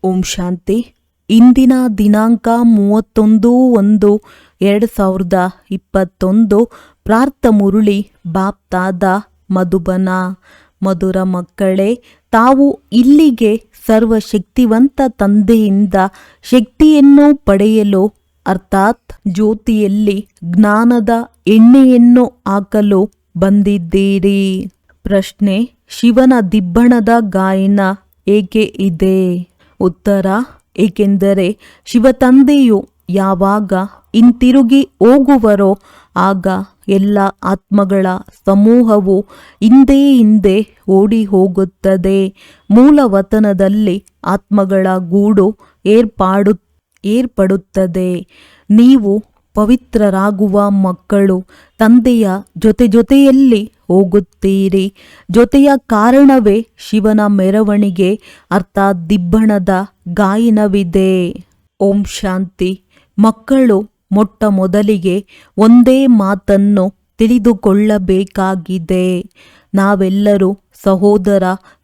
ಓಂ ಶಾಂತಿ. ಇಂದಿನ ದಿನಾಂಕ 31/1/2021. ಪ್ರಾರ್ಥ ಮುರುಳಿ ಬಾಪ್ತಾದ ಮಧುಬನ. ಮಧುರ ಮಕ್ಕಳೇ, ತಾವು ಇಲ್ಲಿಗೆ ಸರ್ವಶಕ್ತಿವಂತ ತಂದೆಯಿಂದ ಶಕ್ತಿಯನ್ನು ಪಡೆಯಲು ಅರ್ಥಾತ್ ಜ್ಯೋತಿಯಲ್ಲಿ ಜ್ಞಾನದ ಎಣ್ಣೆಯನ್ನು ಹಾಕಲು ಬಂದಿದ್ದೀರಿ. ಪ್ರಶ್ನೆ: ಶಿವನ ದಿಬ್ಬಣದ ಗಾಯನ ಏಕೆ ಇದೆ? ಉತ್ತರ: ಏಕೆಂದರೆ ಶಿವತಂದೆಯು ಯಾವಾಗ ಹಿಂತಿರುಗಿ ಹೋಗುವರೋ ಆಗ ಎಲ್ಲ ಆತ್ಮಗಳ ಸಮೂಹವು ಹಿಂದೆ ಓಡಿ ಹೋಗುತ್ತದೆ. ಮೂಲವತನದಲ್ಲಿ ಆತ್ಮಗಳ ಗೂಡು ಏರ್ಪಡುತ್ತದೆ. ನೀವು ಪವಿತ್ರರಾಗುವ ಮಕ್ಕಳು ತಂದೆಯ ಜೊತೆಯಲ್ಲಿ ಹೋಗುತ್ತೀರಿ. ಜೊತೆಯ ಕಾರಣವೇ ಶಿವನ ಮೆರವಣಿಗೆ ಅರ್ಥಾತ್ ದಿಬ್ಬಣದ ಗಾಯನವಿದೆ. ಓಂ ಶಾಂತಿ. ಮಕ್ಕಳು ಮೊಟ್ಟ ಮೊದಲಿಗೆ ಒಂದೇ ಮಾತನ್ನು ತಿಳಿದುಕೊಳ್ಳಬೇಕಾಗಿದೆ. ನಾವೆಲ್ಲರೂ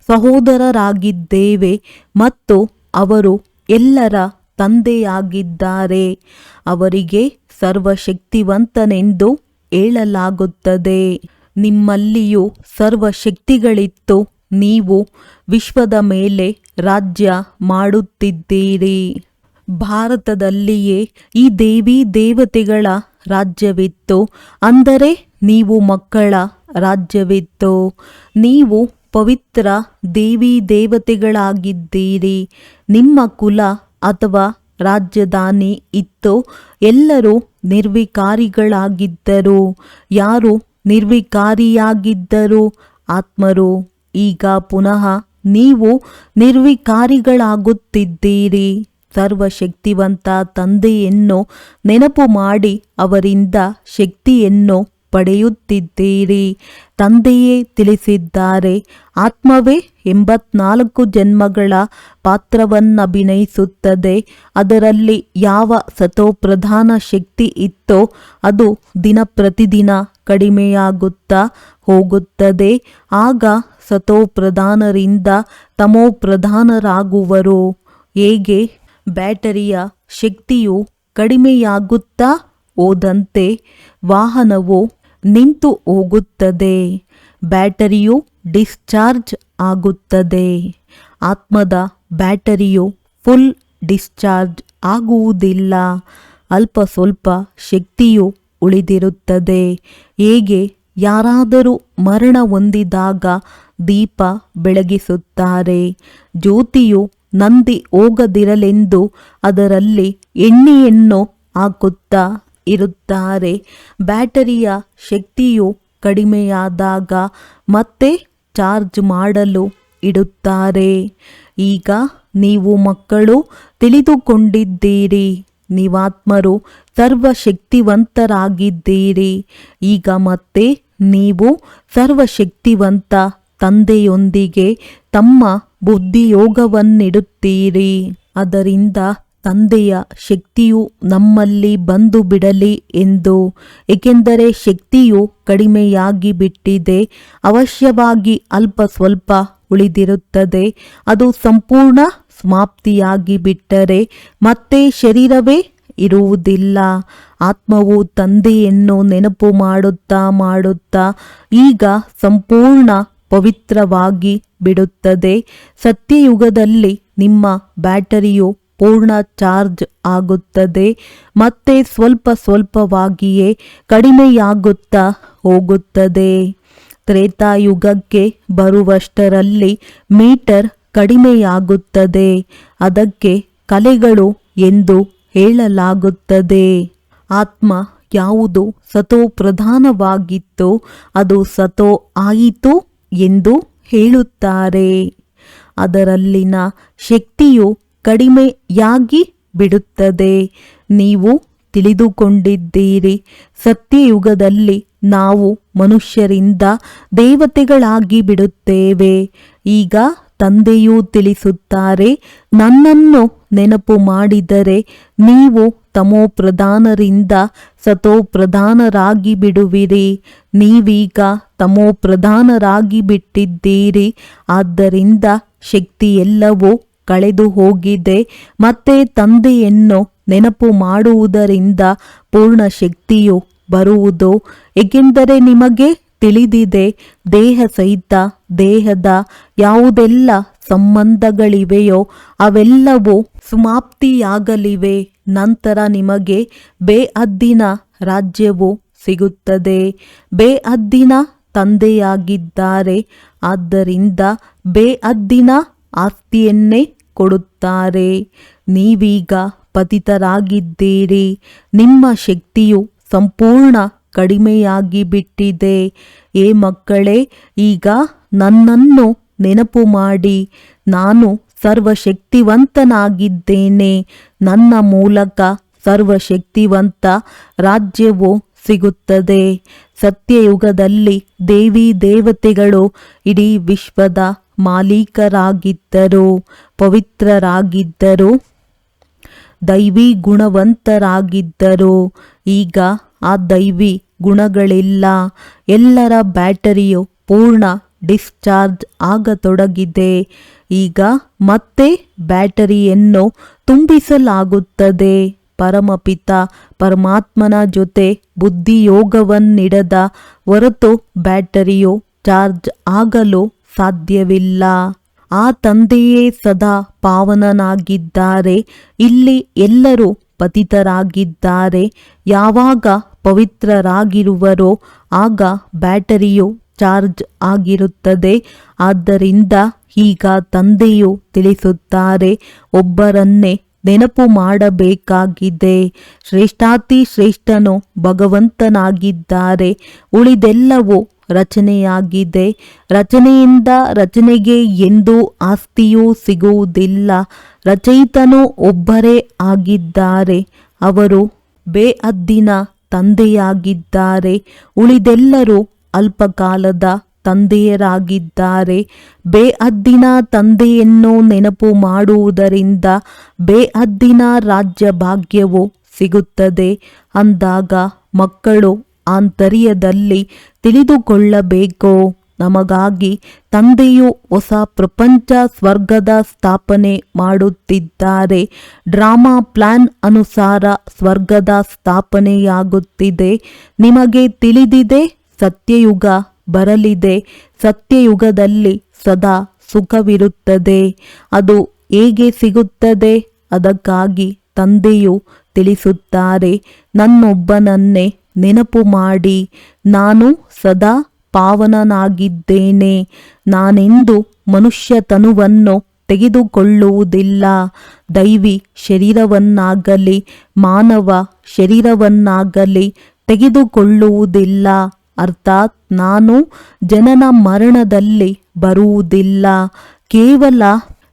ಸಹೋದರರಾಗಿದ್ದೇವೆ ಮತ್ತು ಅವರು ಎಲ್ಲರ ತಂದೆಯಾಗಿದ್ದಾರೆ. ಅವರಿಗೆ ಸರ್ವಶಕ್ತಿವಂತನೆಂದು ಹೇಳಲಾಗುತ್ತದೆ. ನಿಮ್ಮಲ್ಲಿಯೂ ಸರ್ವಶಕ್ತಿಗಳಿತ್ತು. ನೀವು ವಿಶ್ವದ ಮೇಲೆ ರಾಜ್ಯ ಮಾಡುತ್ತಿದ್ದೀರಿ. ಭಾರತದಲ್ಲಿಯೇ ಈ ದೇವಿ ದೇವತೆಗಳ ರಾಜ್ಯವಿತ್ತು. ಅಂದರೆ ನೀವು ಮಕ್ಕಳ ರಾಜ್ಯವಿತ್ತು. ನೀವು ಪವಿತ್ರ ದೇವಿ ದೇವತೆಗಳಾಗಿದ್ದೀರಿ. ನಿಮ್ಮ ಕುಲ ಅಥವಾ ರಾಜಧಾನಿ ಇತ್ತು. ಎಲ್ಲರೂ ನಿರ್ವಿಕಾರಿಗಳಾಗಿದ್ದರು. ಯಾರು ನಿರ್ವಿಕಾರಿಯಾಗಿದ್ದರು? ಆತ್ಮರು. ಈಗ ಪುನಃ ನೀವು ನಿರ್ವಿಕಾರಿಗಳಾಗುತ್ತಿದ್ದೀರಿ. ಸರ್ವಶಕ್ತಿವಂತ ತಂದೆಯನ್ನು ನೆನಪು ಮಾಡಿ ಅವರಿಂದ ಶಕ್ತಿಯನ್ನು ಪಡೆಯುತ್ತಿದ್ದೀರಿ. ತಂದೆಯೇ ತಿಳಿಸಿದ್ದಾರೆ, ಆತ್ಮವೇ 84 ಜನ್ಮಗಳ ಪಾತ್ರವನ್ನಭಿನಯಿಸುತ್ತದೆ. ಅದರಲ್ಲಿ ಯಾವ ಸತೋಪ್ರಧಾನ ಶಕ್ತಿ ಇತ್ತೋ ಅದು ದಿನ ಪ್ರತಿದಿನ ಕಡಿಮೆಯಾಗುತ್ತಾ ಹೋಗುತ್ತದೆ. ಆಗ ಸತೋಪ್ರಧಾನರಿಂದ ತಮೋಪ್ರಧಾನರಾಗುವರು. ಹೇಗೆ ಬ್ಯಾಟರಿಯ ಶಕ್ತಿಯು ಕಡಿಮೆಯಾಗುತ್ತಾ ಹೋದಂತೆ ವಾಹನವು ನಿಂತು ಹೋಗುತ್ತದೆ. ಬ್ಯಾಟರಿಯು ಡಿಸ್ಚಾರ್ಜ್ ಆಗುತ್ತದೆ. ಆತ್ಮದ ಬ್ಯಾಟರಿಯು ಫುಲ್ ಡಿಸ್ಚಾರ್ಜ್ ಆಗುವುದಿಲ್ಲ. ಅಲ್ಪ ಸ್ವಲ್ಪ ಶಕ್ತಿಯು ಉಳಿದಿರುತ್ತದೆ. ಹೇಗೆ ಯಾರಾದರೂ ಮರಣ ಹೊಂದಿದಾಗ ದೀಪ ಬೆಳಗಿಸುತ್ತಾರೆ. ಜ್ಯೋತಿಯು ನಂದಿ ಹೋಗದಿರಲೆಂದು ಅದರಲ್ಲಿ ಎಣ್ಣೆಯನ್ನು ಹಾಕುತ್ತಾ ಇರುತ್ತಾರೆ. ಬ್ಯಾಟರಿಯ ಶಕ್ತಿಯು ಕಡಿಮೆಯಾದಾಗ ಮತ್ತೆ ಚಾರ್ಜ್ ಮಾಡಲು ಇಡುತ್ತಾರೆ. ಈಗ ನೀವು ಮಕ್ಕಳು ತಿಳಿದುಕೊಂಡಿದ್ದೀರಿ. ನೀವಾತ್ಮರು ಸರ್ವಶಕ್ತಿವಂತರಾಗಿದ್ದೀರಿ. ಈಗ ಮತ್ತೆ ನೀವು ಸರ್ವಶಕ್ತಿವಂತ ತಂದೆಯೊಂದಿಗೆ ತಮ್ಮ ಬುದ್ಧಿಯೋಗವನ್ನಿಡುತ್ತೀರಿ. ಅದರಿಂದ ತಂದೆಯ ಶಕ್ತಿಯು ನಮ್ಮಲ್ಲಿ ಬಂದು ಬಿಡಲಿ ಎಂದು. ಏಕೆಂದರೆ ಶಕ್ತಿಯು ಕಡಿಮೆಯಾಗಿ ಬಿಟ್ಟಿದೆ. ಅವಶ್ಯವಾಗಿ ಅಲ್ಪ ಸ್ವಲ್ಪ ಉಳಿದಿರುತ್ತದೆ. ಅದು ಸಂಪೂರ್ಣ ಸಮಾಪ್ತಿಯಾಗಿ ಬಿಟ್ಟರೆ ಮತ್ತೆ ಶರೀರವೇ ಇರುವುದಿಲ್ಲ. ಆತ್ಮವು ತಂದೆಯನ್ನು ನೆನಪು ಮಾಡುತ್ತಾ ಈಗ ಸಂಪೂರ್ಣ ಪವಿತ್ರವಾಗಿ ಬಿಡುತ್ತದೆ. ಸತ್ಯಯುಗದಲ್ಲಿ ನಿಮ್ಮ ಬ್ಯಾಟರಿಯು ಪೂರ್ಣ ಚಾರ್ಜ್ ಆಗುತ್ತದೆ. ಮತ್ತೆ ಸ್ವಲ್ಪ ಸ್ವಲ್ಪವಾಗಿಯೇ ಕಡಿಮೆಯಾಗುತ್ತಾ ಹೋಗುತ್ತದೆ. ತ್ರೇತಾಯುಗಕ್ಕೆ ಬರುವಷ್ಟರಲ್ಲಿ ಮೀಟರ್ ಕಡಿಮೆಯಾಗುತ್ತದೆ. ಅದಕ್ಕೆ ಕಲೆಗಳು ಎಂದು ಹೇಳಲಾಗುತ್ತದೆ. ಆತ್ಮ ಯಾವುದು ಸತೋಪ್ರಧಾನವಾಗಿತ್ತೋ ಅದು ಸತೋ ಆಯಿತು ಎಂದು ಹೇಳುತ್ತಾರೆ. ಅದರಲ್ಲಿನ ಶಕ್ತಿಯು ಕಡಿಮೆಯಾಗಿ ಬಿಡುತ್ತದೆ. ನೀವು ತಿಳಿದುಕೊಂಡಿದ್ದೀರಿ. ಸತ್ಯಯುಗದಲ್ಲಿ ನಾವು ಮನುಷ್ಯರಿಂದ ದೇವತೆಗಳಾಗಿ ಬಿಡುತ್ತೇವೆ. ಈಗ ತಂದೆಯೂ ತಿಳಿಸುತ್ತಾರೆ, ನನ್ನನ್ನು ನೆನಪು ಮಾಡಿದರೆ ನೀವು ತಮೋಪ್ರಧಾನರಿಂದ ಸತೋಪ್ರಧಾನರಾಗಿ ಬಿಡುವಿರಿ. ನೀವೀಗ ತಮೋಪ್ರಧಾನರಾಗಿ ಬಿಟ್ಟಿದ್ದೀರಿ. ಆದ್ದರಿಂದ ಶಕ್ತಿಯೆಲ್ಲವೂ ಕಳೆದು ಹೋಗಿದೆ. ಮತ್ತೆ ತಂದೆಯನ್ನು ನೆನಪು ಮಾಡುವುದರಿಂದ ಪೂರ್ಣ ಶಕ್ತಿಯು ಬರುವುದು. ಏಕೆಂದರೆ ನಿಮಗೆ ತಿಳಿದಿದೆ, ದೇಹ ಸಹಿತ ದೇಹದ ಯಾವುದೆಲ್ಲ ಸಂಬಂಧಗಳಿವೆಯೋ ಅವೆಲ್ಲವೂ ಸಮಾಪ್ತಿಯಾಗಲಿವೆ. ನಂತರ ನಿಮಗೆ ಬೇಅದ್ದಿನ ರಾಜ್ಯವು ಸಿಗುತ್ತದೆ. ಬೇಅದ್ದಿನ ತಂದೆಯಾಗಿದ್ದಾರೆ, ಆದ್ದರಿಂದ ಬೇಅದ್ದಿನ ಆಸ್ತಿಯನ್ನೇ ಕೊಡುತ್ತಾರೆ. ನೀವೀಗ ಪತಿತರಾಗಿದ್ದೀರಿ. ನಿಮ್ಮ ಶಕ್ತಿಯು ಸಂಪೂರ್ಣ ಕಡಿಮೆಯಾಗಿ ಬಿಟ್ಟಿದೆ. ಏ ಮಕ್ಕಳೇ, ಈಗ ನನ್ನನ್ನು ನೆನಪು ಮಾಡಿ. ನಾನು ಸರ್ವಶಕ್ತಿವಂತನಾಗಿದ್ದೇನೆ. ನನ್ನ ಮೂಲಕ ಸರ್ವಶಕ್ತಿವಂತ ರಾಜ್ಯವು ಸಿಗುತ್ತದೆ. ಸತ್ಯಯುಗದಲ್ಲಿ ದೇವಿ ದೇವತೆಗಳು ಇಡೀ ವಿಶ್ವದ ಮಾಲೀಕರಾಗಿದ್ದರು, ಪವಿತ್ರರಾಗಿದ್ದರು, ದೈವಿ ಗುಣವಂತರಾಗಿದ್ದರು. ಈಗ ಆ ದೈವಿ ಗುಣಗಳಿಲ್ಲ. ಎಲ್ಲರ ಬ್ಯಾಟರಿಯು ಪೂರ್ಣ ಡಿಸ್ಚಾರ್ಜ್ ಆಗತೊಡಗಿದೆ. ಈಗ ಮತ್ತೆ ಬ್ಯಾಟರಿಯನ್ನು ತುಂಬಿಸಲಾಗುತ್ತದೆ. ಪರಮಪಿತ ಪರಮಾತ್ಮನ ಜೊತೆ ಬುದ್ಧಿಯೋಗವನ್ನಿಡದ ಹೊರತು ಬ್ಯಾಟರಿಯು ಚಾರ್ಜ್ ಆಗಲು ಸಾಧ್ಯವಿಲ್ಲ. ಆ ತಂದೆಯೇ ಸದಾ ಪಾವನನಾಗಿದ್ದಾರೆ. ಇಲ್ಲಿ ಎಲ್ಲರೂ ಪತಿತರಾಗಿದ್ದಾರೆ. ಯಾವಾಗ ಪವಿತ್ರರಾಗಿರುವರೋ ಆಗ ಬ್ಯಾಟರಿಯು ಚಾರ್ಜ್ ಆಗಿರುತ್ತದೆ. ಆದ್ದರಿಂದ ಈಗ ತಂದೆಯು ತಿಳಿಸುತ್ತಾರೆ, ಒಬ್ಬರನ್ನೇ ನೆನಪು ಮಾಡಬೇಕಾಗಿದೆ. ಶ್ರೇಷ್ಠಾತಿ ಶ್ರೇಷ್ಠನು ಭಗವಂತನಾಗಿದ್ದಾರೆ. ಉಳಿದೆಲ್ಲವೂ ರಚನೆಯಾಗಿದೆ. ರಚನೆಯಿಂದ ರಚನೆಗೆ ಎಂದೂ ಆಸ್ತಿಯೂ ಸಿಗುವುದಿಲ್ಲ. ರಚಯಿತನು ಒಬ್ಬರೇ ಆಗಿದ್ದಾರೆ. ಅವರು ಬೇಅದ್ದಿನ ತಂದೆಯಾಗಿದ್ದಾರೆ. ಉಳಿದೆಲ್ಲರೂ ಅಲ್ಪಕಾಲದ ತಂದೆಯರಾಗಿದ್ದಾರೆ. ಬೇಅದ್ದಿನ ತಂದೆಯನ್ನು ನೆನಪು ಮಾಡುವುದರಿಂದ ಬೇಅದ್ದಿನ ರಾಜ್ಯ ಭಾಗ್ಯವು ಸಿಗುತ್ತದೆ. ಅಂದಾಗ ಮಕ್ಕಳು ಆಂತರ್ಯದಲ್ಲಿ ತಿಳಿದುಕೊಳ್ಳಬೇಕು, ನಮಗಾಗಿ ತಂದೆಯು ಹೊಸ ಪ್ರಪಂಚ ಸ್ವರ್ಗದ ಸ್ಥಾಪನೆ ಮಾಡುತ್ತಿದ್ದಾರೆ. ಡ್ರಾಮಾ ಪ್ಲಾನ್ ಅನುಸಾರ ಸ್ವರ್ಗದ ಸ್ಥಾಪನೆಯಾಗುತ್ತಿದೆ. ನಿಮಗೆ ತಿಳಿದಿದೆ, ಸತ್ಯಯುಗ ಬರಲಿದೆ. ಸತ್ಯಯುಗದಲ್ಲಿ ಸದಾ ಸುಖವಿರುತ್ತದೆ. ಅದು ಹೇಗೆ ಸಿಗುತ್ತದೆ? ಅದಕ್ಕಾಗಿ ತಂದೆಯು ತಿಳಿಸುತ್ತಾರೆ, ನನ್ನೊಬ್ಬನನ್ನೇ ನೆನಪು ಮಾಡಿ. ನಾನು ಸದಾ ಪಾವನನಾಗಿದ್ದೇನೆ. ನಾನೆಂದು ಮನುಷ್ಯತನುವನ್ನು ತೆಗೆದುಕೊಳ್ಳುವುದಿಲ್ಲ. ದೈವಿ ಶರೀರವನ್ನಾಗಲಿ ಮಾನವ ಶರೀರವನ್ನಾಗಲಿ ತೆಗೆದುಕೊಳ್ಳುವುದಿಲ್ಲ. ಅರ್ಥಾತ್ ನಾನು ಜನನ ಮರಣದಲ್ಲಿ ಬರುವುದಿಲ್ಲ. ಕೇವಲ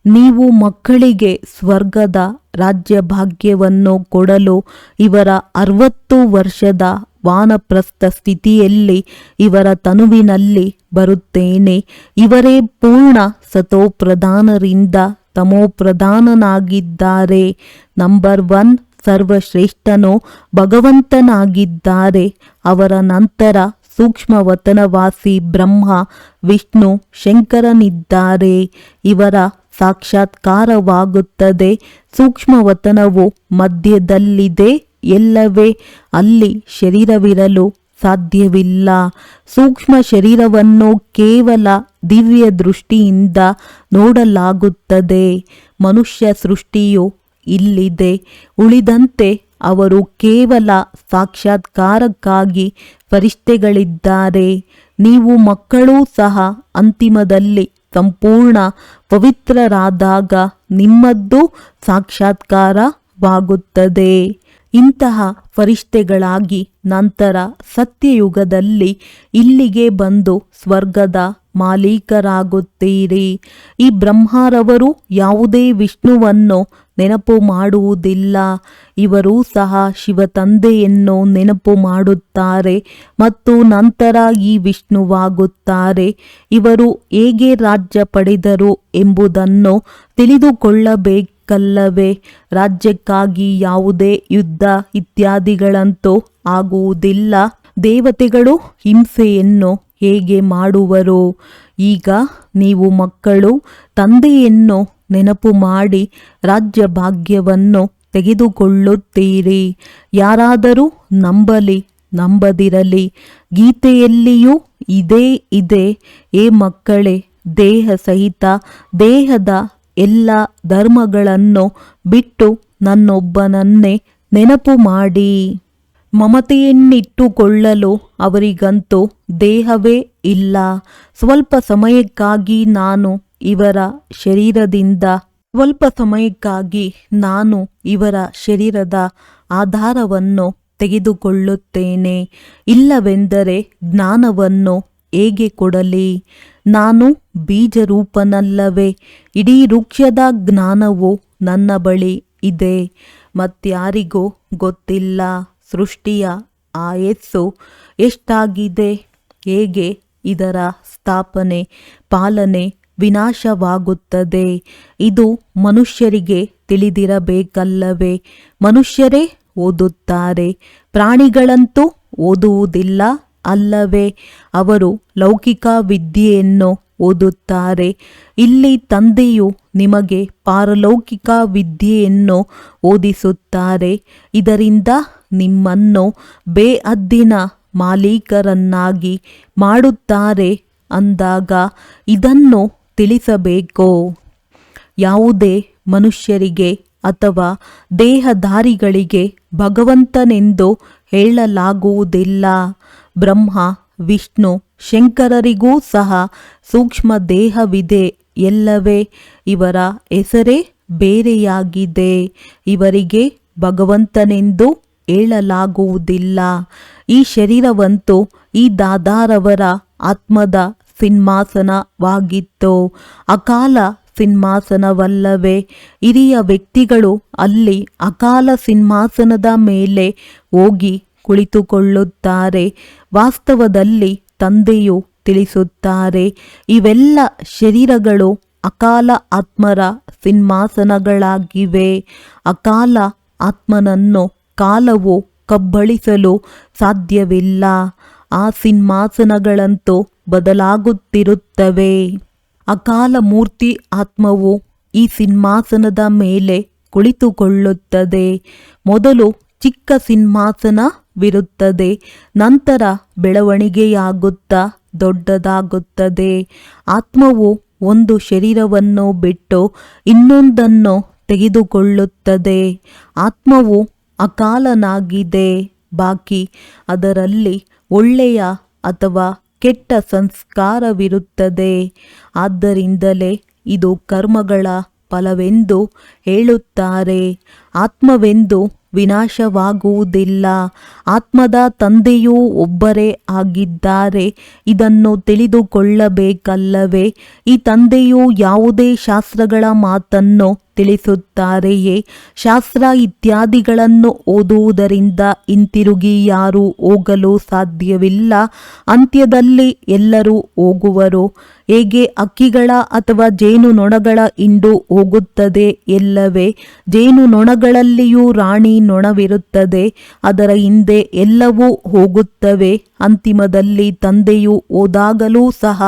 ನೀವು ಮಕ್ಕಳಿಗೆ ಸ್ವರ್ಗದ ರಾಜ್ಯ ಭಾಗ್ಯವನ್ನು ಕೊಡಲು ಇವರ 60 ವರ್ಷದ ವಾನಪ್ರಸ್ಥ ಸ್ಥಿತಿಯಲ್ಲಿ ಇವರ ತನುವಿನಲ್ಲಿ ಬರುತ್ತೇನೆ. ಇವರೇ ಪೂರ್ಣ ಸತೋಪ್ರಧಾನರಿಂದ ತಮೋಪ್ರಧಾನನಾಗಿದ್ದಾರೆ. ನಂಬರ್ 1 ಸರ್ವಶ್ರೇಷ್ಠನು ಭಗವಂತನಾಗಿದ್ದಾರೆ. ಅವರ ನಂತರ ಸೂಕ್ಷ್ಮವತನವಾಸಿ ಬ್ರಹ್ಮ, ವಿಷ್ಣು, ಶಂಕರನಿದ್ದಾರೆ. ಇವರ ಸಾಕ್ಷಾತ್ಕಾರವಾಗುತ್ತದೆ. ಸೂಕ್ಷ್ಮವತನವು ಮಧ್ಯದಲ್ಲಿದೆ. ಎಲ್ಲವೇ ಅಲ್ಲಿ ಶರೀರವಿರಲು ಸಾಧ್ಯವಿಲ್ಲ. ಸೂಕ್ಷ್ಮ ಶರೀರವನ್ನು ಕೇವಲ ದಿವ್ಯ ದೃಷ್ಟಿಯಿಂದ ನೋಡಲಾಗುತ್ತದೆ. ಮನುಷ್ಯ ಸೃಷ್ಟಿಯು ಇಲ್ಲಿದೆ. ಉಳಿದಂತೆ ಅವರು ಕೇವಲ ಸಾಕ್ಷಾತ್ಕಾರಕ್ಕಾಗಿ ಫರಿಷ್ಠೆಗಳಿದ್ದಾರೆ. ನೀವು ಮಕ್ಕಳೂ ಸಹ ಅಂತಿಮದಲ್ಲಿ ಸಂಪೂರ್ಣ ಪವಿತ್ರರಾದಾಗ ನಿಮ್ಮದ್ದು ಸಾಕ್ಷಾತ್ಕಾರವಾಗುತ್ತದೆ. ಇಂತಹ ಫರಿಷ್ಠೆಗಳಾಗಿ ನಂತರ ಸತ್ಯಯುಗದಲ್ಲಿ ಇಲ್ಲಿಗೆ ಬಂದು ಸ್ವರ್ಗದ ಮಾಲೀಕರಾಗುತ್ತೀರಿ. ಈ ಬ್ರಹ್ಮರವರು ಯಾವುದೇ ವಿಷ್ಣುವನ್ನು ನೆನಪು ಮಾಡುವುದಿಲ್ಲ. ಇವರೂ ಸಹ ಶಿವತಂದೆಯನ್ನು ನೆನಪು ಮಾಡುತ್ತಾರೆ ಮತ್ತು ನಂತರ ಈ ವಿಷ್ಣುವಾಗುತ್ತಾರೆ. ಇವರು ಹೇಗೆ ರಾಜ್ಯ ಪಡೆದರು ಎಂಬುದನ್ನು ತಿಳಿದುಕೊಳ್ಳಬೇಕಲ್ಲವೇ? ರಾಜ್ಯಕ್ಕಾಗಿ ಯಾವುದೇ ಯುದ್ಧ ಇತ್ಯಾದಿಗಳಂತೂ ಆಗುವುದಿಲ್ಲ. ದೇವತೆಗಳು ಹಿಂಸೆಯನ್ನು ಹೇಗೆ ಮಾಡುವರು? ಈಗ ನೀವು ಮಕ್ಕಳು ತಂದೆಯನ್ನು ನೆನಪು ಮಾಡಿ ರಾಜ್ಯ ಭಾಗ್ಯವನ್ನು ತೆಗೆದುಕೊಳ್ಳುತ್ತೀರಿ. ಯಾರಾದರೂ ನಂಬಲಿ ನಂಬದಿರಲಿ, ಗೀತೆಯಲ್ಲಿಯೂ ಇದೇ ಇದೆ. ಏ ಮಕ್ಕಳೇ, ದೇಹ ಸಹಿತ ದೇಹದ ಎಲ್ಲ ಧರ್ಮಗಳನ್ನು ಬಿಟ್ಟು ನನ್ನೊಬ್ಬನನ್ನೇ ನೆನಪು ಮಾಡಿ. ಮಮತೆಯನ್ನಿಟ್ಟುಕೊಳ್ಳಲು ಅವರಿಗಂತೂ ದೇಹವೇ ಇಲ್ಲ. ಸ್ವಲ್ಪ ಸಮಯಕ್ಕಾಗಿ ನಾನು ಇವರ ಶರೀರದ ಆಧಾರವನ್ನು ತೆಗೆದುಕೊಳ್ಳುತ್ತೇನೆ. ಇಲ್ಲವೆಂದರೆ ಜ್ಞಾನವನ್ನು ಹೇಗೆ ಕೊಡಲಿ? ನಾನು ಬೀಜರೂಪನಲ್ಲವೇ? ಇಡೀ ವೃಕ್ಷದ ಜ್ಞಾನವು ನನ್ನ ಬಳಿ ಇದೆ, ಮತ್ಯಾರಿಗೂ ಗೊತ್ತಿಲ್ಲ. ಸೃಷ್ಟಿಯ ಆಯಸ್ಸು ಎಷ್ಟಾಗಿದೆ, ಹೇಗೆ ಇದರ ಸ್ಥಾಪನೆ, ಪಾಲನೆ, ವಿನಾಶವಾಗುತ್ತದೆ, ಇದು ಮನುಷ್ಯರಿಗೆ ತಿಳಿದಿರಬೇಕಲ್ಲವೇ? ಮನುಷ್ಯರೇ ಓದುತ್ತಾರೆ, ಪ್ರಾಣಿಗಳಂತೂ ಓದುವುದಿಲ್ಲ ಅಲ್ಲವೇ? ಅವರು ಲೌಕಿಕ ವಿದ್ಯೆಯನ್ನು ಓದುತ್ತಾರೆ. ಇಲ್ಲಿ ತಂದೆಯು ನಿಮಗೆ ಪಾರಲೌಕಿಕ ವಿದ್ಯೆಯನ್ನು ಓದಿಸುತ್ತಾರೆ. ಇದರಿಂದ ನಿಮ್ಮನ್ನು ಬೇಹದ್ದಿನ ಮಾಲೀಕರನ್ನಾಗಿ ಮಾಡುತ್ತಾರೆ ಅಂದಾಗ ಇದನ್ನು ತಿಳಿಸಬೇಕು. ಯಾವುದೇ ಮನುಷ್ಯರಿಗೆ ಅಥವಾ ದೇಹಧಾರಿಗಳಿಗೆ ಭಗವಂತನೆಂದು ಹೇಳಲಾಗುವುದಿಲ್ಲ. ಬ್ರಹ್ಮ, ವಿಷ್ಣು, ಶಂಕರರಿಗೂ ಸಹ ಸೂಕ್ಷ್ಮ ದೇಹವಿದೆ ಎಲ್ಲವೇ? ಇವರ ಹೆಸರೇ ಬೇರೆಯಾಗಿದೆ. ಇವರಿಗೆ ಭಗವಂತನೆಂದು ಹೇಳಲಾಗುವುದಿಲ್ಲ. ಈ ಶರೀರವಂತೂ ಈ ದಾದಾರವರ ಆತ್ಮದ ಸಿಂಹಾಸನವಾಗಿತ್ತು, ಅಕಾಲ ಸಿಂಹಾಸನವಲ್ಲವೇ? ಹಿರಿಯ ವ್ಯಕ್ತಿಗಳು ಅಲ್ಲಿ ಅಕಾಲ ಸಿಂಹಾಸನದ ಮೇಲೆ ಹೋಗಿ ಕುಳಿತುಕೊಳ್ಳುತ್ತಾರೆ. ವಾಸ್ತವದಲ್ಲಿ ತಂದೆಯು ತಿಳಿಸುತ್ತಾರೆ, ಇವೆಲ್ಲ ಶರೀರಗಳು ಅಕಾಲ ಆತ್ಮರ ಸಿಂಹಾಸನಗಳಾಗಿವೆ. ಅಕಾಲ ಆತ್ಮನನ್ನು ಕಾಲವು ಕಬ್ಬಳಿಸಲು ಸಾಧ್ಯವಿಲ್ಲ. ಆ ಸಿಂಹಾಸನಗಳಂತೂ ಬದಲಾಗುತ್ತಿರುತ್ತವೆ. ಅಕಾಲ ಮೂರ್ತಿ ಆತ್ಮವು ಈ ಸಿಂಹಾಸನದ ಮೇಲೆ ಕುಳಿತುಕೊಳ್ಳುತ್ತದೆ. ಮೊದಲು ಚಿಕ್ಕ ಸಿಂಹಾಸನವಿರುತ್ತದೆ, ನಂತರ ಬೆಳವಣಿಗೆಯಾಗುತ್ತಾ ದೊಡ್ಡದಾಗುತ್ತದೆ. ಆತ್ಮವು ಒಂದು ಶರೀರವನ್ನು ಬಿಟ್ಟು ಇನ್ನೊಂದನ್ನು ತೆಗೆದುಕೊಳ್ಳುತ್ತದೆ. ಆತ್ಮವು ಅಕಾಲನಾಗಿದೆ, ಬಾಕಿ ಅದರಲ್ಲಿ ಒಳ್ಳೆಯ ಅಥವಾ ಕೆಟ್ಟ ಸಂಸ್ಕಾರವಿರುತ್ತದೆ. ಆದ್ದರಿಂದಲೇ ಇದು ಕರ್ಮಗಳ ಫಲವೆಂದು ಹೇಳುತ್ತಾರೆ. ಆತ್ಮವೆಂದು ವಿನಾಶವಾಗುವುದಿಲ್ಲ. ಆತ್ಮದ ತಂದೆಯೂ ಒಬ್ಬರೇ ಆಗಿದ್ದಾರೆ. ಇದನ್ನು ತಿಳಿದುಕೊಳ್ಳಬೇಕಲ್ಲವೇ? ಈ ತಂದೆಯು ಯಾವುದೇ ಶಾಸ್ತ್ರಗಳ ಮಾತನ್ನು ತಿಳಿಸುತ್ತಾರೆಯೇ? ಶಾಸ್ತ್ರ ಇತ್ಯಾದಿಗಳನ್ನು ಓದುವುದರಿಂದ ಹಿಂತಿರುಗಿ ಯಾರೂ ಹೋಗಲು ಸಾಧ್ಯವಿಲ್ಲ. ಅಂತ್ಯದಲ್ಲಿ ಎಲ್ಲರೂ ಹೋಗುವರು. ಹೇಗೆ ಹಕ್ಕಿಗಳ ಅಥವಾ ಜೇನುನೊಣಗಳ ಹಿಂಡು ಹೋಗುತ್ತದೆ ಎಲ್ಲವೇ? ಜೇನುನೊಣಗಳಲ್ಲಿಯೂ ರಾಣಿ ನೊಣವಿರುತ್ತದೆ, ಅದರ ಹಿಂದೆ ಎಲ್ಲವೂ ಹೋಗುತ್ತವೆ. ಅಂತಿಮದಲ್ಲಿ ತಂದೆಯು ಹೋದಾಗಲೂ ಸಹ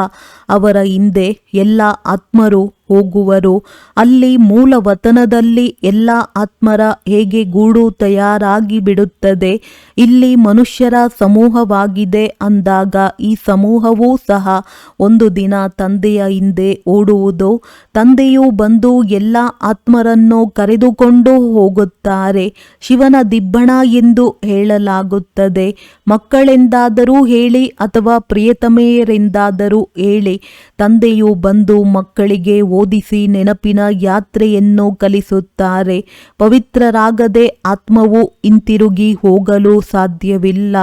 ಅವರ ಹಿಂದೆ ಎಲ್ಲ ಆತ್ಮರು ಹೋಗುವರು. ಅಲ್ಲಿ ಮೂಲ ವತನದಲ್ಲಿ ಎಲ್ಲ ಆತ್ಮರ ಹೇಗೆ ಗೂಡು ತಯಾರಾಗಿ ಬಿಡುತ್ತದೆ. ಇಲ್ಲಿ ಮನುಷ್ಯರ ಸಮೂಹವಾಗಿದೆ ಅಂದಾಗ ಈ ಸಮೂಹವೂ ಸಹ ಒಂದು ದಿನ ತಂದೆಯ ಹಿಂದೆ ಓಡುವುದು. ತಂದೆಯು ಬಂದು ಎಲ್ಲ ಆತ್ಮರನ್ನು ಕರೆದುಕೊಂಡು ಹೋಗುತ್ತಾರೆ. ಶಿವನ ದಿಬ್ಬಣ ಎಂದು ಹೇಳಲಾಗುತ್ತದೆ. ಮಕ್ಕಳೆಂದಾದರೂ ಹೇಳಿ ಅಥವಾ ಪ್ರಿಯತಮೆಯರೆಂದಾದರೂ ಹೇಳಿ, ತಂದೆಯು ಬಂದು ಮಕ್ಕಳಿಗೆ ಓದಿಸಿ ನೆನಪಿನ ಯಾತ್ರೆಯನ್ನು ಕಲಿಸುತ್ತಾರೆ. ಪವಿತ್ರರಾಗದೆ ಆತ್ಮವು ಹಿಂತಿರುಗಿ ಹೋಗಲು ಸಾಧ್ಯವಿಲ್ಲ.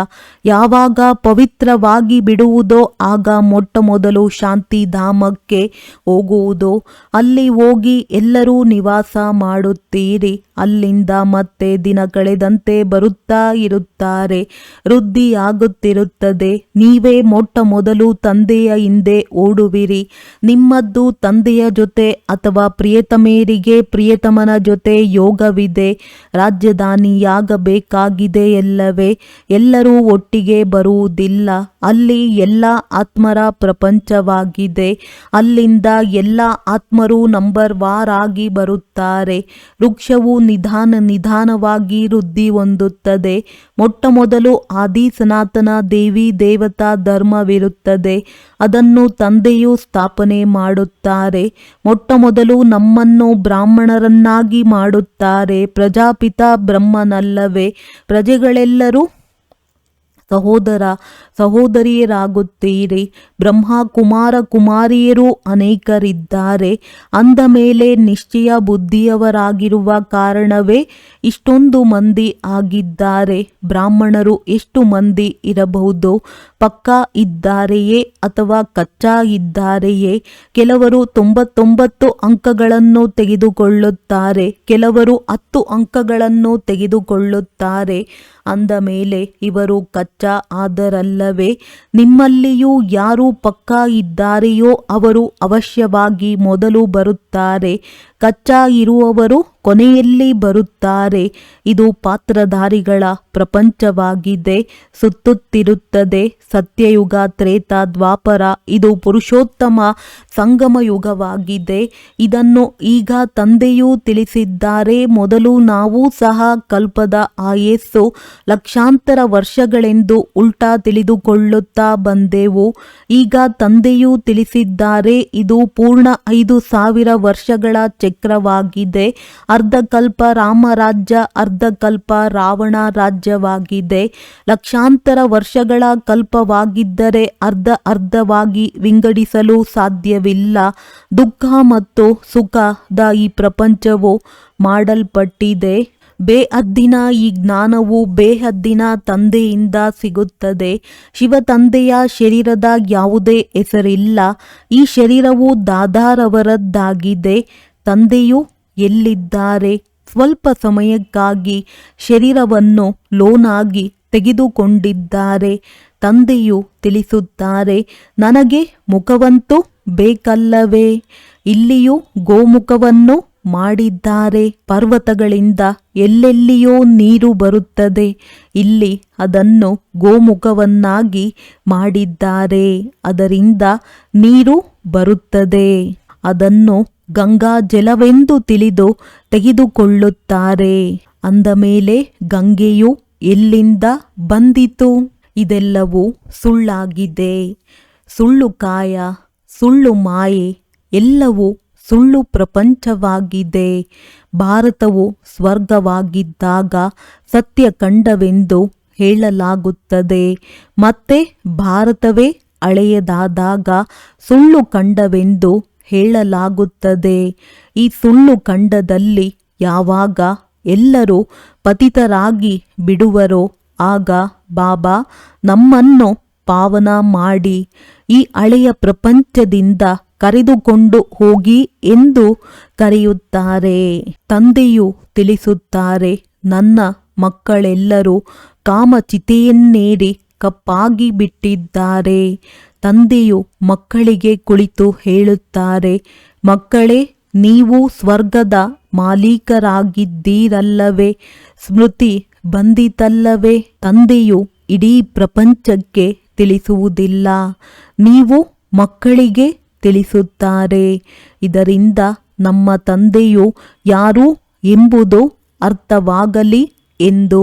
ಯಾವಾಗ ಪವಿತ್ರವಾಗಿ ಬಿಡುವುದೋ ಆಗ ಮೊಟ್ಟಮೊದಲು ಶಾಂತಿಧಾಮಕ್ಕೆ ಹೋಗುವುದು. ಅಲ್ಲಿ ಹೋಗಿ ಎಲ್ಲರೂ ನಿವಾಸ ಮಾಡುತ್ತೀರಿ. ಅಲ್ಲಿಂದ ಮತ್ತೆ ದಿನ ಕಳೆದಂತೆ ಬರುತ್ತಾ ಇರುತ್ತಾರೆ, ವೃದ್ಧಿಯಾಗುತ್ತಿರುತ್ತಾರೆ. ಹೇಳುತ್ತದೆ, ನೀವೇ ಮೊಟ್ಟ ಮೊದಲು ತಂದೆಯ ಹಿಂದೆ ಓಡುವಿರಿ. ನಿಮ್ಮದ್ದು ತಂದೆಯ ಜೊತೆ ಅಥವಾ ಪ್ರಿಯತಮೆಯರಿಗೆ ಪ್ರಿಯತಮನ ಜೊತೆ ಯೋಗವಿದೆ. ರಾಜಧಾನಿಯಾಗಬೇಕಾಗಿದೆ ಎಲ್ಲವೇ. ಎಲ್ಲರೂ ಒಟ್ಟಿಗೆ ಬರುವುದಿಲ್ಲ. ಅಲ್ಲಿ ಎಲ್ಲ ಆತ್ಮರ ಪ್ರಪಂಚವಾಗಿದೆ. ಅಲ್ಲಿಂದ ಎಲ್ಲ ಆತ್ಮರು ನಂಬರ್ ವಾರಾಗಿ ಬರುತ್ತಾರೆ. ವೃಕ್ಷವು ನಿಧಾನವಾಗಿ ವೃದ್ಧಿ ಹೊಂದುತ್ತದೆ. ಮೊಟ್ಟ ಮೊದಲು ಆದಿ ಸನಾತನ ದೇವಿ ದೇವತಾ ಧರ್ಮವಿರುತ್ತದೆ. ಅದನ್ನು ತಂದೆಯು ಸ್ಥಾಪನೆ ಮಾಡುತ್ತಾರೆ. ಮೊಟ್ಟ ಮೊದಲು ನಮ್ಮನ್ನು ಬ್ರಾಹ್ಮಣರನ್ನಾಗಿ ಮಾಡುತ್ತಾರೆ. ಪ್ರಜಾಪಿತ ಬ್ರಹ್ಮನಲ್ಲವೇ. ಪ್ರಜೆಗಳೆಲ್ಲರೂ ಸಹೋದರ ಸಹೋದರಿಯರಾಗುತ್ತೀರಿ. ಬ್ರಹ್ಮ ಕುಮಾರ ಕುಮಾರಿಯರು ಅನೇಕರಿದ್ದಾರೆ. ಅಂದ ಮೇಲೆ ನಿಶ್ಚಯ ಬುದ್ಧಿಯವರಾಗಿರುವ ಕಾರಣವೇ ಇಷ್ಟೊಂದು ಮಂದಿ ಆಗಿದ್ದಾರೆ. ಬ್ರಾಹ್ಮಣರು ಎಷ್ಟು ಮಂದಿ ಇರಬಹುದು? ಪಕ್ಕಾ ಇದ್ದಾರೆಯೇ ಅಥವಾ ಕಚ್ಚಾ ಇದ್ದಾರೆಯೇ? ಕೆಲವರು 99 ಅಂಕಗಳನ್ನು ತೆಗೆದುಕೊಳ್ಳುತ್ತಾರೆ, ಕೆಲವರು 10 ಅಂಕಗಳನ್ನು ತೆಗೆದುಕೊಳ್ಳುತ್ತಾರೆ. ಅಂದ ಮೇಲೆ ಇವರು ಕಚ್ಚಾ ಆದರಲ್ಲವೇ. ನಿಮ್ಮಲ್ಲಿಯೂ ಯಾರು ಪಕ್ಕಾ ಇದ್ದಾರೆಯೋ ಅವರು ಅವಶ್ಯವಾಗಿ ಮೊದಲು ಬರುತ್ತಾರೆ. ಕಚ್ಚಾ ಇರುವವರು ಕೊನೆಯಲ್ಲಿ ಬರುತ್ತಾರೆ. ಇದು ಪಾತ್ರಧಾರಿಗಳ ಪ್ರಪಂಚವಾಗಿದೆ. ಸುತ್ತುತ್ತಿರುತ್ತದೆ. ಸತ್ಯಯುಗ, ತ್ರೇತ, ದ್ವಾಪರ, ಇದು ಪುರುಷೋತ್ತಮ ಸಂಗಮ ಯುಗವಾಗಿದೆ. ಇದನ್ನು ಈಗ ತಂದೆಯೂ ತಿಳಿಸಿದ್ದಾರೆ. ಮೊದಲು ನಾವು ಸಹ ಕಲ್ಪದ ಆಯಸ್ಸು ಲಕ್ಷಾಂತರ ವರ್ಷಗಳೆಂದು ಉಲ್ಟಾ ತಿಳಿದುಕೊಳ್ಳುತ್ತಾ ಬಂದೆವು. ಈಗ ತಂದೆಯೂ ತಿಳಿಸಿದ್ದಾರೆ, ಇದು ಪೂರ್ಣ 5000 ವರ್ಷಗಳ ಚಕ್ರವಾಗಿದೆ. ಅರ್ಧಕಲ್ಪ ರಾಮರಾಜ್ಯ, ಅರ್ಧಕಲ್ಪ ರಾವಣ ರಾಜ್ಯವಾಗಿದೆ. ಲಕ್ಷಾಂತರ ವರ್ಷಗಳ ಕಲ್ಪವಾಗಿದ್ದರೆ ಅರ್ಧವಾಗಿ ವಿಂಗಡಿಸಲು ಸಾಧ್ಯವಿಲ್ಲ. ದುಃಖ ಮತ್ತು ಸುಖದ ಈ ಪ್ರಪಂಚವು ಮಾಡಲ್ಪಟ್ಟಿದೆ. ಬೇಹದ್ದಿನ ಈ ಜ್ಞಾನವು ಬೇಹದ್ದಿನ ತಂದೆಯಿಂದ ಸಿಗುತ್ತದೆ. ಶಿವ ತಂದೆಯ ಶರೀರದ ಯಾವುದೇ ಹೆಸರಿಲ್ಲ. ಈ ಶರೀರವು ದಾದಾರವರದ್ದಾಗಿದೆ. ತಂದೆಯು ಎಲ್ಲಿದ್ದಾರೆ? ಸ್ವಲ್ಪ ಸಮಯಕ್ಕಾಗಿ ಶರೀರವನ್ನು ಲೋನಾಗಿ ತೆಗೆದುಕೊಂಡಿದ್ದಾರೆ. ತಂದೆಯು ತಿಳಿಸುತ್ತಾರೆ, ನನಗೆ ಮುಖವಂತೂ ಬೇಕಲ್ಲವೇ? ಇಲ್ಲಿಯೂ ಗೋಮುಖವನ್ನು ಮಾಡಿದ್ದಾರೆ. ಪರ್ವತಗಳಿಂದ ಎಲ್ಲೆಲ್ಲಿಯೋ ನೀರು ಬರುತ್ತದೆ. ಇಲ್ಲಿ ಅದನ್ನು ಗೋಮುಖವನ್ನಾಗಿ ಮಾಡಿದ್ದಾರೆ. ಅದರಿಂದ ನೀರು ಬರುತ್ತದೆ. ಅದನ್ನು ಗಂಗಾ ಜಲವೆಂದು ತಿಳಿದು ತೆಗೆದುಕೊಳ್ಳುತ್ತಾರೆ. ಅಂದ ಮೇಲೆ ಗಂಗೆಯು ಎಲ್ಲಿಂದ ಬಂದಿತು? ಇದೆಲ್ಲವೂ ಸುಳ್ಳಾಗಿದೆ. ಸುಳ್ಳು ಕಾಯ, ಸುಳ್ಳು ಮಾಯೆ, ಎಲ್ಲವೂ ಸುಳ್ಳು ಪ್ರಪಂಚವಾಗಿದೆ. ಭಾರತವು ಸ್ವರ್ಗವಾಗಿದ್ದಾಗ ಸತ್ಯ ಕಂಡವೆಂದು ಹೇಳಲಾಗುತ್ತದೆ. ಮತ್ತೆ ಭಾರತವೇ ಹಳೆಯದಾದಾಗ ಸುಳ್ಳು ಕಂಡವೆಂದು ಹೇಳಲಾಗುತ್ತದೆ. ಈ ಸುಳ್ಳು ಖಂಡದಲ್ಲಿ ಯಾವಾಗ ಎಲ್ಲರೂ ಪತಿತರಾಗಿ ಬಿಡುವರೋ ಆಗ ಬಾಬಾ ನಮ್ಮನ್ನು ಪಾವನ ಮಾಡಿ ಈ ಹಳೆಯ ಪ್ರಪಂಚದಿಂದ ಕರೆದುಕೊಂಡು ಹೋಗಿ ಎಂದು ಕರೆಯುತ್ತಾರೆ. ತಂದೆಯು ತಿಳಿಸುತ್ತಾರೆ, ನನ್ನ ಮಕ್ಕಳೆಲ್ಲರೂ ಕಾಮಚಿತೆಯನ್ನೇರಿ ಕಪ್ಪಾಗಿ ಬಿಟ್ಟಿದ್ದಾರೆ. ತಂದೆಯು ಮಕ್ಕಳಿಗೆ ಕುಳಿತು ಹೇಳುತ್ತಾರೆ, ಮಕ್ಕಳೇ, ನೀವು ಸ್ವರ್ಗದ ಮಾಲೀಕರಾಗಿದ್ದೀರಲ್ಲವೇ? ಸ್ಮೃತಿ ಬಂದಿತಲ್ಲವೇ? ತಂದೆಯು ಇಡೀ ಪ್ರಪಂಚಕ್ಕೆ ತಿಳಿಸುವುದಿಲ್ಲ, ನೀವು ಮಕ್ಕಳಿಗೆ ತಿಳಿಸುತ್ತಾರೆ. ಇದರಿಂದ ನಮ್ಮ ತಂದೆಯು ಯಾರು ಎಂಬುದು ಅರ್ಥವಾಗಲಿ ಎಂದು.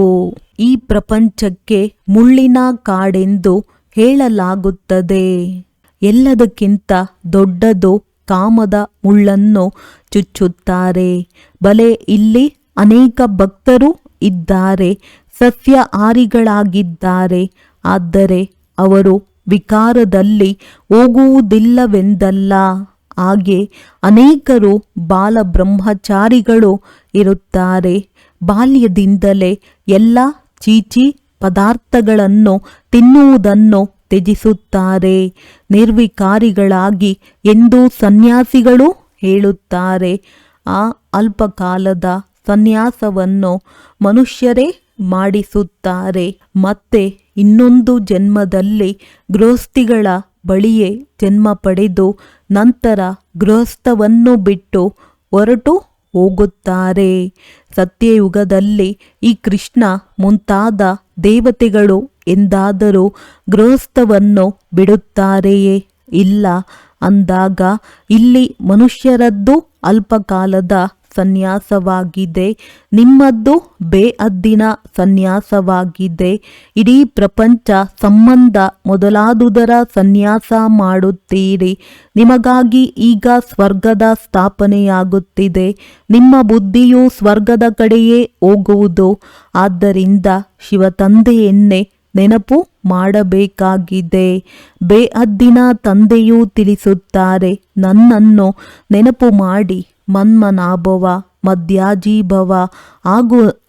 ಈ ಪ್ರಪಂಚಕ್ಕೆ ಮುಳ್ಳಿನ ಕಾಡೆಂದು ಹೇಳಲಾಗುತ್ತದೆ. ಎಲ್ಲದಕ್ಕಿಂತ ದೊಡ್ಡದು ಕಾಮದ ಮುಳ್ಳನ್ನು ಚುಚ್ಚುತ್ತಾರೆ. ಬಲೆ ಇಲ್ಲಿ ಅನೇಕ ಭಕ್ತರು ಇದ್ದಾರೆ, ಸಸ್ಯಾಹಾರಿಗಳಾಗಿದ್ದಾರೆ. ಆದರೆ ಅವರು ವಿಕಾರದಲ್ಲಿ ಹೋಗುವುದಿಲ್ಲವೆಂದಲ್ಲ. ಹಾಗೆ ಅನೇಕರು ಬಾಲಬ್ರಹ್ಮಚಾರಿಗಳು ಇರುತ್ತಾರೆ. ಬಾಲ್ಯದಿಂದಲೇ ಎಲ್ಲ ಚೀಚಿ ಪದಾರ್ಥಗಳನ್ನು ತಿನ್ನುವುದನ್ನು ತ್ಯಜಿಸುತ್ತಾರೆ. ನಿರ್ವಿಕಾರಿಗಳಾಗಿ ಎಂದು ಸನ್ಯಾಸಿಗಳು ಹೇಳುತ್ತಾರೆ. ಆ ಅಲ್ಪಕಾಲದ ಸನ್ಯಾಸವನ್ನು ಮನುಷ್ಯರೇ ಮಾಡಿಸುತ್ತಾರೆ. ಮತ್ತೆ ಇನ್ನೊಂದು ಜನ್ಮದಲ್ಲಿ ಗೃಹಸ್ಥಿಗಳ ಬಳಿಯೇ ಜನ್ಮ ಪಡೆದು ನಂತರ ಗೃಹಸ್ಥವನ್ನು ಬಿಟ್ಟು ಹೊರಟು ಹೋಗುತ್ತಾರೆ. ಸತ್ಯಯುಗದಲ್ಲಿ ಈ ಕೃಷ್ಣ ಮುಂತಾದ ದೇವತೆಗಳು ಎಂದಾದರೂ ಗೃಹಸ್ಥವನ್ನು ಬಿಡುತ್ತಾರೆಯೇ? ಇಲ್ಲ. ಅಂದಾಗ ಇಲ್ಲಿ ಮನುಷ್ಯರದ್ದು ಅಲ್ಪಕಾಲದ ಸನ್ಯಾಸವಾಗಿದೆ, ನಿಮ್ಮದ್ದು ಬೇಅದ್ದಿನ ಸನ್ಯಾಸವಾಗಿದೆ. ಇಡೀ ಪ್ರಪಂಚ ಸಂಬಂಧ ಮೊದಲಾದುದರ ಸನ್ಯಾಸ ಮಾಡುತ್ತೀರಿ. ನಿಮಗಾಗಿ ಈಗ ಸ್ವರ್ಗದ ಸ್ಥಾಪನೆಯಾಗುತ್ತಿದೆ. ನಿಮ್ಮ ಬುದ್ಧಿಯು ಸ್ವರ್ಗದ ಕಡೆಯೇ ಹೋಗುವುದು. ಆದ್ದರಿಂದ ಶಿವತಂದೆಯನ್ನೇ ನೆನಪು ಮಾಡಬೇಕಾಗಿದೆ. ಬೇಅದ್ದಿನ ತಂದೆಯೂ ತಿಳಿಸುತ್ತಾರೆ, ನನ್ನನ್ನು ನೆನಪು ಮಾಡಿ ಮನ್ಮನಾಭವ ಮಧ್ಯಾಜೀಭವ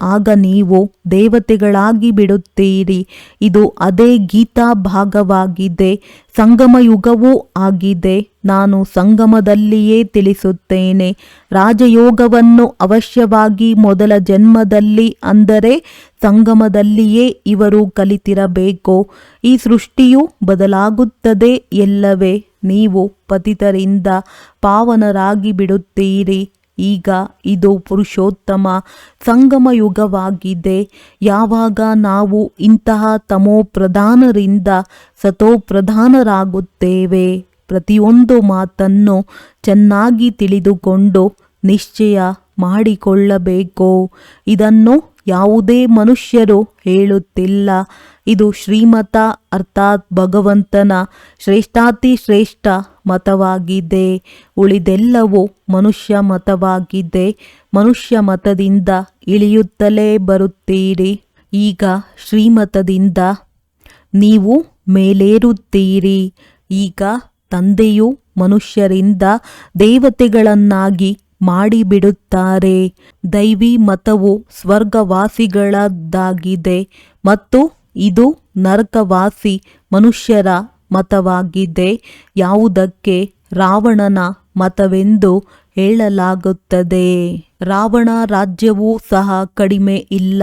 ಆಗ ನೀವು ದೇವತೆಗಳಾಗಿ ಬಿಡುತ್ತೀರಿ. ಇದು ಅದೇ ಗೀತಾ ಭಾಗವಾಗಿದೆ, ಸಂಗಮ ಯುಗವೂ ಆಗಿದೆ. ನಾನು ಸಂಗಮದಲ್ಲಿಯೇ ತಿಳಿಸುತ್ತೇನೆ. ರಾಜಯೋಗವನ್ನು ಅವಶ್ಯವಾಗಿ ಮೊದಲ ಜನ್ಮದಲ್ಲಿ ಅಂದರೆ ಸಂಗಮದಲ್ಲಿಯೇ ಇವರು ಕಲಿತಿರಬೇಕು. ಈ ಸೃಷ್ಟಿಯು ಬದಲಾಗುತ್ತದೆ ಎಲ್ಲವೇ. ನೀವು ಪತಿತರಿಂದ ಪಾವನರಾಗಿ ಬಿಡುತ್ತೀರಿ. ಈಗ ಇದು ಪುರುಷೋತ್ತಮ ಸಂಗಮ ಯುಗವಾಗಿದೆ. ಯಾವಾಗ ನಾವು ಇಂತಹ ತಮೋಪ್ರಧಾನರಿಂದ ಸತೋಪ್ರಧಾನರಾಗುತ್ತೇವೆ, ಪ್ರತಿಯೊಂದು ಮಾತನ್ನು ಚೆನ್ನಾಗಿ ತಿಳಿದುಕೊಂಡು ನಿಶ್ಚಯ ಮಾಡಿಕೊಳ್ಳಬೇಕು. ಇದನ್ನು ಯಾವುದೇ ಮನುಷ್ಯರು ಹೇಳುತ್ತಿಲ್ಲ. ಇದು ಶ್ರೀಮತ ಅರ್ಥಾತ್ ಭಗವಂತನ ಶ್ರೇಷ್ಠಾತಿಶ್ರೇಷ್ಠ ಮತವಾಗಿದೆ. ಉಳಿದೆಲ್ಲವೂ ಮನುಷ್ಯ ಮತವಾಗಿದೆ. ಮನುಷ್ಯ ಮತದಿಂದ ಇಳಿಯುತ್ತಲೇ ಬರುತ್ತೀರಿ. ಈಗ ಶ್ರೀಮತದಿಂದ ನೀವು ಮೇಲೇರುತ್ತೀರಿ. ಈಗ ತಂದೆಯು ಮನುಷ್ಯರಿಂದ ದೇವತೆಗಳನ್ನಾಗಿ ಮಾಡಿಬಿಡುತ್ತಾರೆ. ದೈವಿ ಮತವು ಸ್ವರ್ಗವಾಸಿಗಳದ್ದಾಗಿದೆ ಮತ್ತು ಇದು ನರಕವಾಸಿ ಮನುಷ್ಯರ ಮತವಾಗಿದೆ. ಯಾವುದಕ್ಕೆ ರಾವಣನ ಮತವೆಂದು ಹೇಳಲಾಗುತ್ತದೆ. ರಾವಣ ರಾಜ್ಯವೂ ಸಹ ಕಡಿಮೆ ಇಲ್ಲ.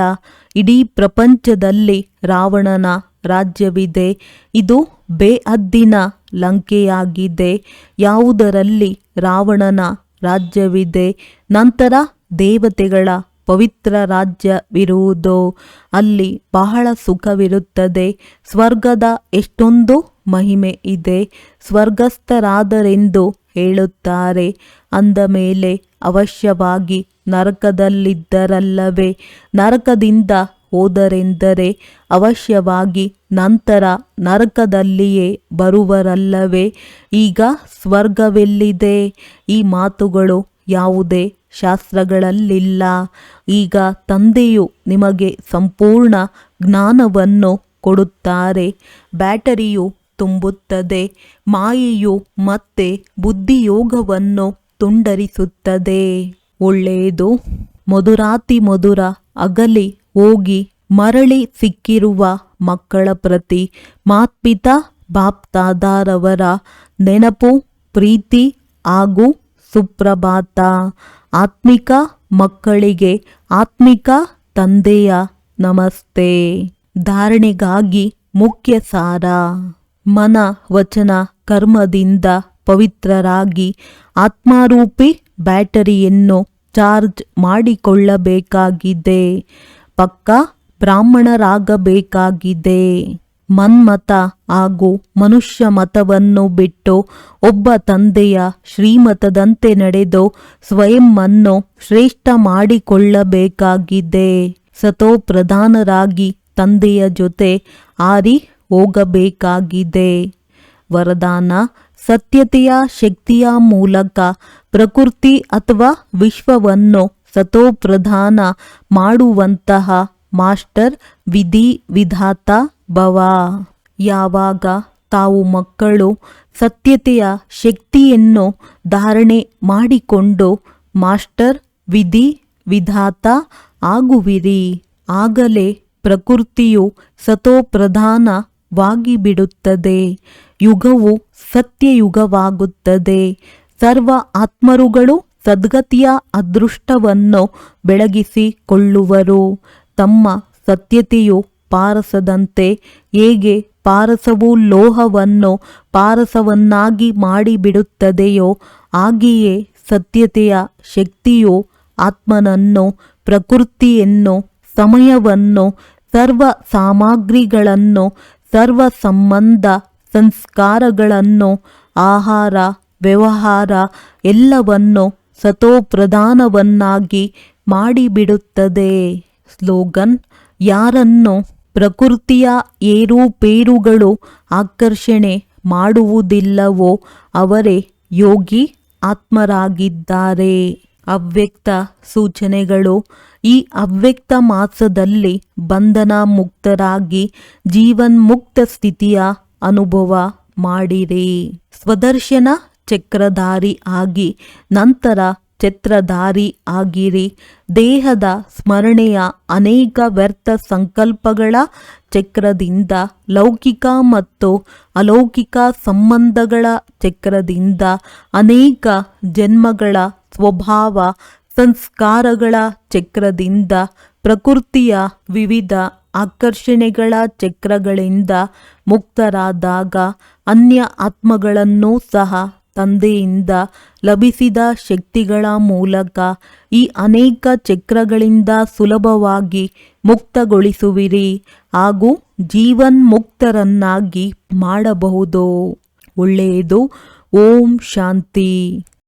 ಇಡೀ ಪ್ರಪಂಚದಲ್ಲಿ ರಾವಣನ ರಾಜ್ಯವಿದೆ. ಇದು ಬೇಅದ್ದಿನ ಲಂಕೆಯಾಗಿದೆ. ಯಾವುದರಲ್ಲಿ ರಾವಣನ ರಾಜ್ಯವಿದೆ, ನಂತರ ದೇವತೆಗಳ ಪವಿತ್ರ ರಾಜ್ಯವಿರುವುದು. ಅಲ್ಲಿ ಬಹಳ ಸುಖವಿರುತ್ತದೆ. ಸ್ವರ್ಗದ ಎಷ್ಟೊಂದು ಮಹಿಮೆ ಇದೆ. ಸ್ವರ್ಗಸ್ಥರಾದರೆಂದು ಹೇಳುತ್ತಾರೆ. ಅಂದ ಮೇಲೆ ಅವಶ್ಯವಾಗಿ ನರಕದಲ್ಲಿದ್ದರಲ್ಲವೇ? ನರಕದಿಂದ ಹೋದರೆಂದರೆ ಅವಶ್ಯವಾಗಿ ನಂತರ ನರಕದಲ್ಲಿಯೇ ಬರುವರಲ್ಲವೇ? ಈಗ ಸ್ವರ್ಗವೆಲ್ಲಿದೆ? ಈ ಮಾತುಗಳು ಯಾವುದೇ ಶಾಸ್ತ್ರಗಳಲ್ಲಿಲ್ಲ. ಈಗ ತಂದೆಯು ನಿಮಗೆ ಸಂಪೂರ್ಣ ಜ್ಞಾನವನ್ನು ಕೊಡುತ್ತಾರೆ. ಬ್ಯಾಟರಿಯು ತುಂಬುತ್ತದೆ. ಮಾಯೆಯು ಮತ್ತೆ ಬುದ್ಧಿಯೋಗವನ್ನು ತುಂಡರಿಸುತ್ತದೆ. ಒಳ್ಳೆಯದು. ಮಧುರಾತಿ ಮಧುರ ಅಗಲಿ ಹೋಗಿ ಮರಳಿ ಸಿಕ್ಕಿರುವ ಮಕ್ಕಳ ಪ್ರತಿ ಮಾತ್ಪಿತಾ ಬಾಪ್ತಾದಾರವರ ನೆನಪು, ಪ್ರೀತಿ ಹಾಗೂ ಸುಪ್ರಭಾತ. ಆತ್ಮಿಕ ಮಕ್ಕಳಿಗೆ ಆತ್ಮಿಕ ತಂದೆಯ ನಮಸ್ತೆ. ಧಾರಣೆಗಾಗಿ ಮುಖ್ಯ ಸಾರ: ಮನ ವಚನ ಕರ್ಮದಿಂದ ಪವಿತ್ರರಾಗಿ ಆತ್ಮಾರೂಪಿ ಬ್ಯಾಟರಿಯನ್ನು ಚಾರ್ಜ್ ಮಾಡಿಕೊಳ್ಳಬೇಕಾಗಿದೆ. ಪಕ್ಕಾ ಬ್ರಾಹ್ಮಣರಾಗಬೇಕಾಗಿದೆ. ಮನ್ಮತ ಹಾಗೂ ಮನುಷ್ಯ ಮತವನ್ನು ಬಿಟ್ಟು ಒಬ್ಬ ತಂದೆಯ ಶ್ರೀಮತದಂತೆ ನಡೆದು ಸ್ವಯಂವನ್ನು ಶ್ರೇಷ್ಠ ಮಾಡಿಕೊಳ್ಳಬೇಕಾಗಿದೆ. ಸತೋಪ್ರಧಾನರಾಗಿ ತಂದೆಯ ಜೊತೆ ಹಾರಿ ಹೋಗಬೇಕಾಗಿದೆ. ವರದಾನ: ಸತ್ಯತೆಯ ಶಕ್ತಿಯ ಮೂಲಕ ಪ್ರಕೃತಿ ಅಥವಾ ವಿಶ್ವವನ್ನು ಸತೋಪ್ರಧಾನ ಮಾಡುವಂತಹ ಮಾಸ್ಟರ್ ವಿಧಿ ವಿಧಾತ ಭವ. ಯಾವಾಗ ತಾವು ಮಕ್ಕಳು ಸತ್ಯತೆಯ ಶಕ್ತಿಯನ್ನು ಧಾರಣೆ ಮಾಡಿಕೊಂಡು ಮಾಸ್ಟರ್ ವಿಧಿ ವಿಧಾತ ಆಗುವಿರಿ, ಆಗಲೇ ಪ್ರಕೃತಿಯು ಸತೋಪ್ರಧಾನವಾಗಿ ಬಿಡುತ್ತದೆ. ಯುಗವು ಸತ್ಯಯುಗವಾಗುತ್ತದೆ. ಸರ್ವ ಆತ್ಮರುಗಳು ಸದ್ಗತಿಯ ಅದೃಷ್ಟವನ್ನು ಬೆಳಗಿಸಿಕೊಳ್ಳುವರು. ತಮ್ಮ ಸತ್ಯತೆಯು ಪಾರಸದಂತೆ ಹೇಗೆ ಪಾರಸವು ಲೋಹವನ್ನು ಪಾರಸವನ್ನಾಗಿ ಮಾಡಿಬಿಡುತ್ತದೆಯೋ ಹಾಗೆಯೇ ಸತ್ಯತೆಯ ಶಕ್ತಿಯು ಆತ್ಮನನ್ನು, ಪ್ರಕೃತಿಯನ್ನು, ಸಮಯವನ್ನು, ಸರ್ವ ಸಾಮಗ್ರಿಗಳನ್ನು, ಸರ್ವ ಸಂಬಂಧ ಸಂಸ್ಕಾರಗಳನ್ನು, ಆಹಾರ ವ್ಯವಹಾರ ಎಲ್ಲವನ್ನು ಸತೋಪ್ರಧಾನವನ್ನಾಗಿ ಮಾಡಿಬಿಡುತ್ತದೆ. ಸ್ಲೋಗನ್: ಯಾರನ್ನು ಪ್ರಕೃತಿಯ ಏರುಪೇರುಗಳು ಆಕರ್ಷಣೆ ಮಾಡುವುದಿಲ್ಲವೋ ಅವರೇ ಯೋಗಿ ಆತ್ಮರಾಗಿದ್ದಾರೆ. ಅವ್ಯಕ್ತ ಸೂಚನೆಗಳು: ಈ ಅವ್ಯಕ್ತ ಮಾಸದಲ್ಲಿ ಬಂಧನ ಮುಕ್ತರಾಗಿ ಜೀವನ್ಮುಕ್ತ ಸ್ಥಿತಿಯ ಅನುಭವ ಮಾಡಿರಿ. ಸ್ವದರ್ಶನ ಚಕ್ರಧಾರಿ ಆಗಿ ನಂತರ ಛತ್ರಧಾರಿ ಆಗಿರಿ. ದೇಹದ ಸ್ಮರಣೆಯ ಅನೇಕ ವ್ಯರ್ಥ ಸಂಕಲ್ಪಗಳ ಚಕ್ರದಿಂದ, ಲೌಕಿಕ ಮತ್ತು ಅಲೌಕಿಕ ಸಂಬಂಧಗಳ ಚಕ್ರದಿಂದ, ಅನೇಕ ಜನ್ಮಗಳ ಸ್ವಭಾವ ಸಂಸ್ಕಾರಗಳ ಚಕ್ರದಿಂದ, ಪ್ರಕೃತಿಯ ವಿವಿಧ ಆಕರ್ಷಣೆಗಳ ಚಕ್ರಗಳಿಂದ ಮುಕ್ತರಾದಾಗ ಅನ್ಯ ಆತ್ಮಗಳನ್ನೂ ಸಹ ತಂದೆಯಿಂದ ಲಭಿಸಿದ ಶಕ್ತಿಗಳ ಮೂಲಕ ಈ ಅನೇಕ ಚಕ್ರಗಳಿಂದ ಸುಲಭವಾಗಿ ಮುಕ್ತಗೊಳಿಸುವಿರಿ ಹಾಗೂ ಜೀವನ್ಮುಕ್ತರನ್ನಾಗಿ ಮಾಡಬಹುದು. ಒಳ್ಳೆಯದು. ಓಂ ಶಾಂತಿ.